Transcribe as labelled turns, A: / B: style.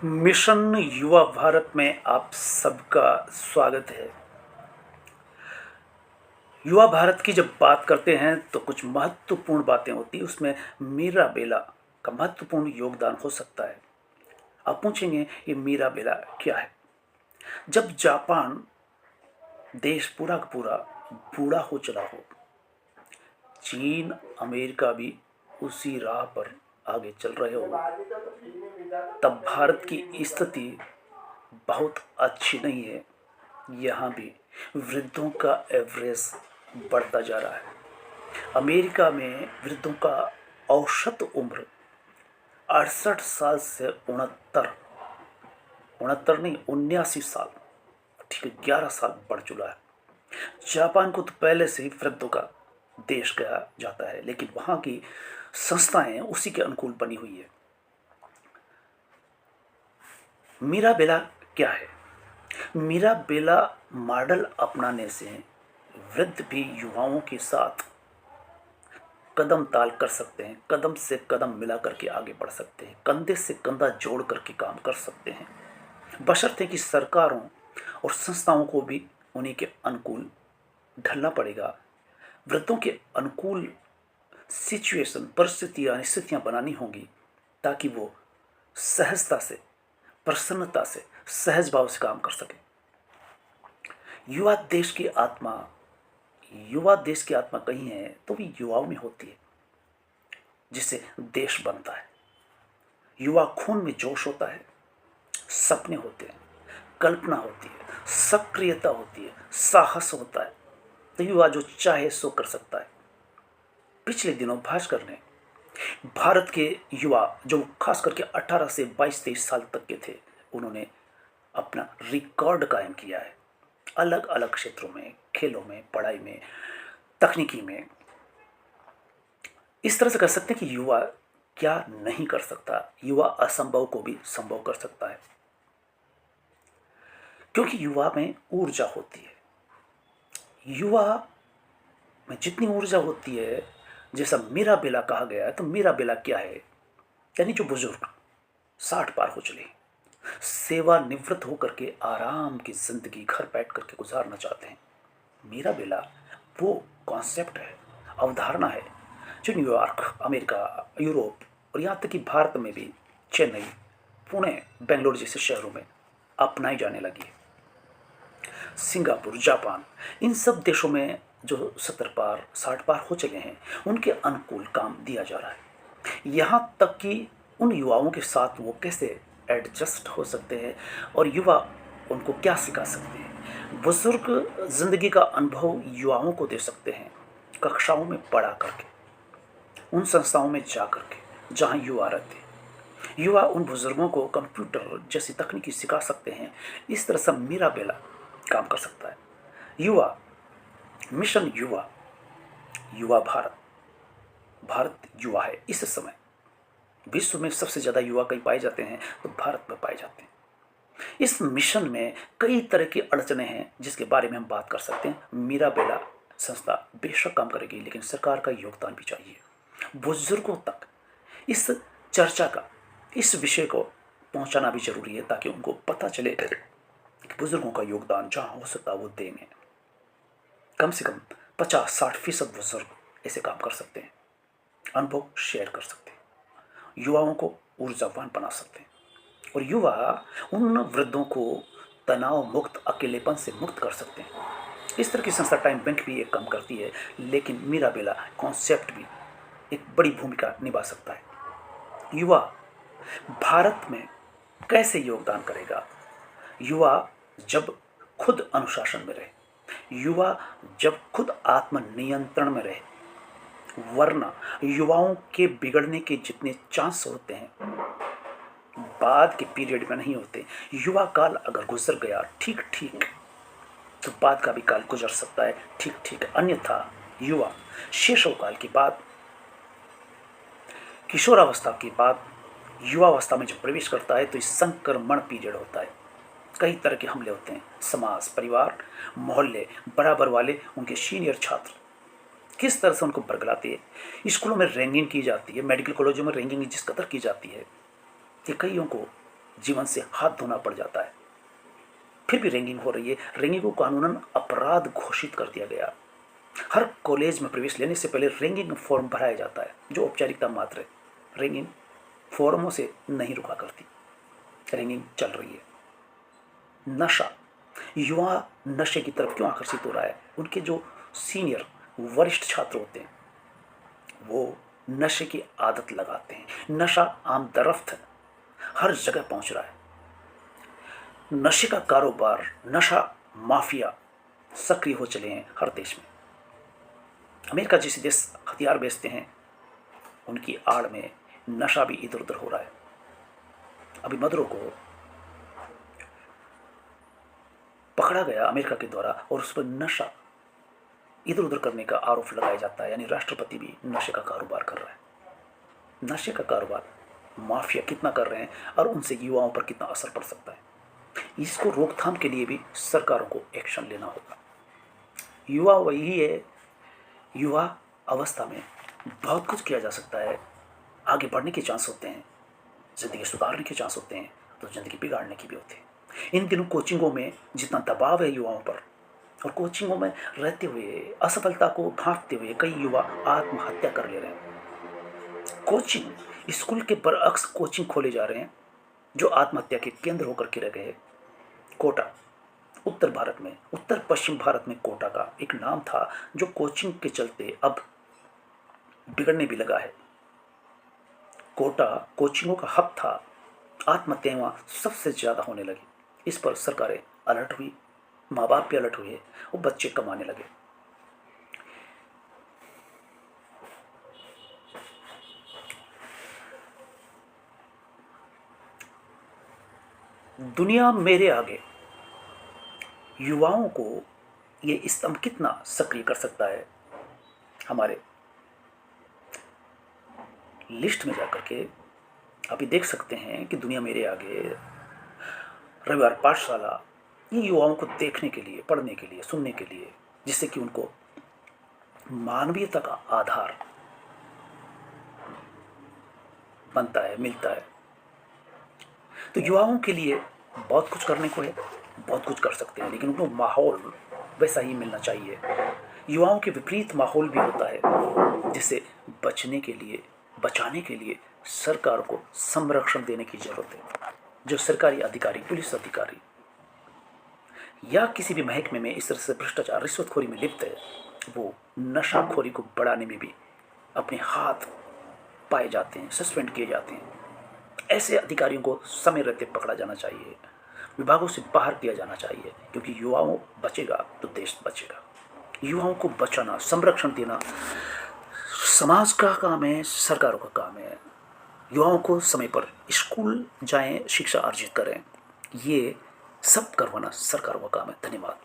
A: Mission युवा भारत में आप सबका स्वागत है। युवा भारत की जब बात करते हैं तो कुछ महत्वपूर्ण बातें होती हैं, उसमें मीरा बेला का महत्वपूर्ण योगदान हो सकता है। आप पूछेंगे ये मीरा बेला क्या है? जब जापान देश पूरा का पूरा बूढ़ा हो चला हो, चीन अमेरिका भी उसी राह पर आगे चल रहे हो, तब भारत की स्थिति बहुत अच्छी नहीं है। यहाँ भी वृद्धों का एवरेज बढ़ता जा रहा है। अमेरिका में वृद्धों का औसत उम्र 68 साल से 69 नहीं 79 साल, ठीक है, 11 साल बढ़ चुका है। जापान को तो पहले से ही वृद्धों का देश कहा जाता है, लेकिन वहाँ की संस्थाएं उसी के अनुकूल बनी हुई है। मीरा बेला क्या है? मीरा बेला मॉडल अपनाने से वृद्ध भी युवाओं के साथ कदम ताल कर सकते हैं, कदम से कदम मिला करके आगे बढ़ सकते हैं, कंधे से कंधा जोड़ करके काम कर सकते हैं, बशर्ते कि सरकारों और संस्थाओं को भी उन्हीं के अनुकूल ढलना पड़ेगा। वृद्धों के अनुकूल सिचुएशन, परिस्थितियाँ, स्थितियाँ बनानी होंगी ताकि वो सहजता से, प्रसन्नता से, सहज भाव से काम कर सके। युवा देश की आत्मा कहीं है तो भी युवाओं में होती है, जिससे देश बनता है। युवा खून में जोश होता है, सपने होते हैं, कल्पना होती है, सक्रियता होती है, साहस होता है, तो युवा जो चाहे सो कर सकता है। पिछले दिनों भास्कर ने भारत के युवा जो खास करके 18 से 22-23 साल तक के थे, उन्होंने अपना रिकॉर्ड कायम किया है अलग अलग क्षेत्रों में, खेलों में, पढ़ाई में, तकनीकी में। इस तरह से कह सकते हैं कि युवा क्या नहीं कर सकता, युवा असंभव को भी संभव कर सकता है, क्योंकि युवा में ऊर्जा होती है। युवा में जितनी ऊर्जा होती है, जैसा मीरा बेला कहा गया है, तो मीरा बेला क्या है? यानी जो बुजुर्ग 60 पार हो चले, सेवानिवृत्त होकर के आराम की जिंदगी घर बैठ करके गुजारना चाहते हैं, मीरा बेला वो कॉन्सेप्ट है, अवधारणा है, जो न्यूयॉर्क, अमेरिका, यूरोप और यहाँ तक कि भारत में भी चेन्नई, पुणे, बेंगलोर जैसे शहरों में अपनाई जाने लगी है। सिंगापुर, जापान, इन सब देशों में जो 70 पार 60 पार हो चले हैं, उनके अनुकूल काम दिया जा रहा है। यहाँ तक कि उन युवाओं के साथ वो कैसे एडजस्ट हो सकते हैं और युवा उनको क्या सिखा सकते हैं। बुजुर्ग जिंदगी का अनुभव युवाओं को दे सकते हैं, कक्षाओं में पढ़ा करके, उन संस्थाओं में जा करके जहाँ युवा रहते हैं। युवा उन बुजुर्गों को कंप्यूटर जैसी तकनीकी सिखा सकते हैं। इस तरह से मीरा बेला काम कर सकता है। युवा मिशन युवा, युवा भारत, भारत युवा है। इस समय विश्व में सबसे ज़्यादा युवा कहीं पाए जाते हैं तो भारत में पाए जाते हैं। इस मिशन में कई तरह की अड़चने हैं जिसके बारे में हम बात कर सकते हैं। मीरा बेला संस्था बेशक काम करेगी, लेकिन सरकार का योगदान भी चाहिए। बुजुर्गों तक इस चर्चा का, इस विषय को पहुंचाना भी जरूरी है, ताकि उनको पता चले कि बुजुर्गों का योगदान जहां हो सकता है वो देंगे। कम से कम 50-60% बुजुर्ग ऐसे काम कर सकते हैं, अनुभव शेयर कर सकते हैं, युवाओं को ऊर्जावान बना सकते हैं, और युवा उन वृद्धों को तनाव मुक्त, अकेलेपन से मुक्त कर सकते हैं। इस तरह की संस्था टाइम बैंक भी एक काम करती है, लेकिन मीरा बेला कॉन्सेप्ट भी एक बड़ी भूमिका निभा सकता है। युवा भारत में कैसे योगदान करेगा? युवा जब खुद अनुशासन में रहे, युवा जब खुद आत्मनियंत्रण में रहे, वरना युवाओं के बिगड़ने के जितने चांस होते हैं बाद के पीरियड में नहीं होते। युवा काल अगर गुजर गया ठीक ठीक, तो बाद का भी काल गुजर सकता है ठीक ठीक। अन्यथा युवा शैशव काल के बाद, किशोरावस्था के बाद, युवावस्था में जब प्रवेश करता है तो इस संक्रमण पीरियड होता है। कई तरह के हमले होते हैं, समाज, परिवार, मोहल्ले, बराबर वाले, उनके सीनियर छात्र किस तरह से उनको बरगलाते हैं। स्कूलों में रैंगिंग की जाती है, मेडिकल कॉलेजों में रैंगिंग जिस कदर की जाती है कि कईयों को जीवन से हाथ धोना पड़ जाता है। फिर भी रैंगिंग हो रही है। रैंगिंग को कानूनन अपराध घोषित कर दिया गया। हर कॉलेज में प्रवेश लेने से पहले रैंगिंग फॉर्म भराया जाता है, जो औपचारिकता मात्र है। रैंगिंग फॉर्मों से नहीं रुका करती, रैंगिंग चल रही है। नशा, युवा नशे की तरफ क्यों आकर्षित हो रहा है? उनके जो सीनियर वरिष्ठ छात्र होते हैं वो नशे की आदत लगाते हैं। नशा आम दरफ्त है, हर जगह पहुंच रहा है। नशे का कारोबार, नशा माफिया सक्रिय हो चले हैं हर देश में। अमेरिका जैसे देश हथियार बेचते हैं, उनकी आड़ में नशा भी इधर उधर हो रहा है। अभी मदुरो को पकड़ा गया अमेरिका के द्वारा और उस पर नशा इधर उधर करने का आरोप लगाया जाता है, यानी राष्ट्रपति भी नशे का कारोबार कर रहा है। नशे का कारोबार माफिया कितना कर रहे हैं और उनसे युवाओं पर कितना असर पड़ सकता है, इसको रोकथाम के लिए भी सरकारों को एक्शन लेना होगा। युवा वही है, युवा अवस्था में बहुत कुछ किया जा सकता है। आगे बढ़ने के चांस होते हैं, ज़िंदगी सुधारने के चांस होते हैं, तो ज़िंदगी बिगाड़ने की भी होती है। इन दिनों कोचिंगों में जितना दबाव है युवाओं पर, और कोचिंगों में रहते हुए असफलता को ढांकते हुए कई युवा आत्महत्या कर ले रहे हैं। कोचिंग स्कूल के बरअक्स कोचिंग खोले जा रहे हैं जो आत्महत्या के केंद्र होकर के रह गए। कोटा, उत्तर भारत में, उत्तर पश्चिम भारत में कोटा का एक नाम था जो कोचिंग के चलते अब बिगड़ने भी लगा है। कोटा कोचिंगों का हब था, आत्महत्याएं वहाँ सबसे ज़्यादा होने लगी। इस पर सरकारें अलर्ट हुई, माँ बाप भी अलर्ट हुए, वो बच्चे कमाने लगे। दुनिया मेरे आगे, युवाओं को ये स्तंभ कितना सक्रिय कर सकता है? हमारे लिस्ट में जाकर के अभी देख सकते हैं कि दुनिया मेरे आगे, रविवार पाठशाला, ये युवाओं को देखने के लिए, पढ़ने के लिए, सुनने के लिए, जिससे कि उनको मानवीयता का आधार बनता है, मिलता है। तो युवाओं के लिए बहुत कुछ करने को है, बहुत कुछ कर सकते हैं, लेकिन उनको माहौल वैसा ही मिलना चाहिए। युवाओं के विपरीत माहौल भी होता है, जिससे बचाने के लिए सरकार को संरक्षण देने की जरूरत है। जो सरकारी अधिकारी, पुलिस अधिकारी या किसी भी महकमे में इस तरह से भ्रष्टाचार, रिश्वतखोरी में लिप्त है, वो नशाखोरी को बढ़ाने में भी अपने हाथ पाए जाते हैं, सस्पेंड किए जाते हैं। ऐसे अधिकारियों को समय रहते पकड़ा जाना चाहिए, विभागों से बाहर किया जाना चाहिए, क्योंकि युवाओं बचेगा तो देश बचेगा। युवाओं को बचाना, संरक्षण देना समाज का काम है, सरकारों का काम है। युवाओं को समय पर स्कूल जाएं, शिक्षा अर्जित करें, ये सब करवाना सरकारों का काम है। धन्यवाद।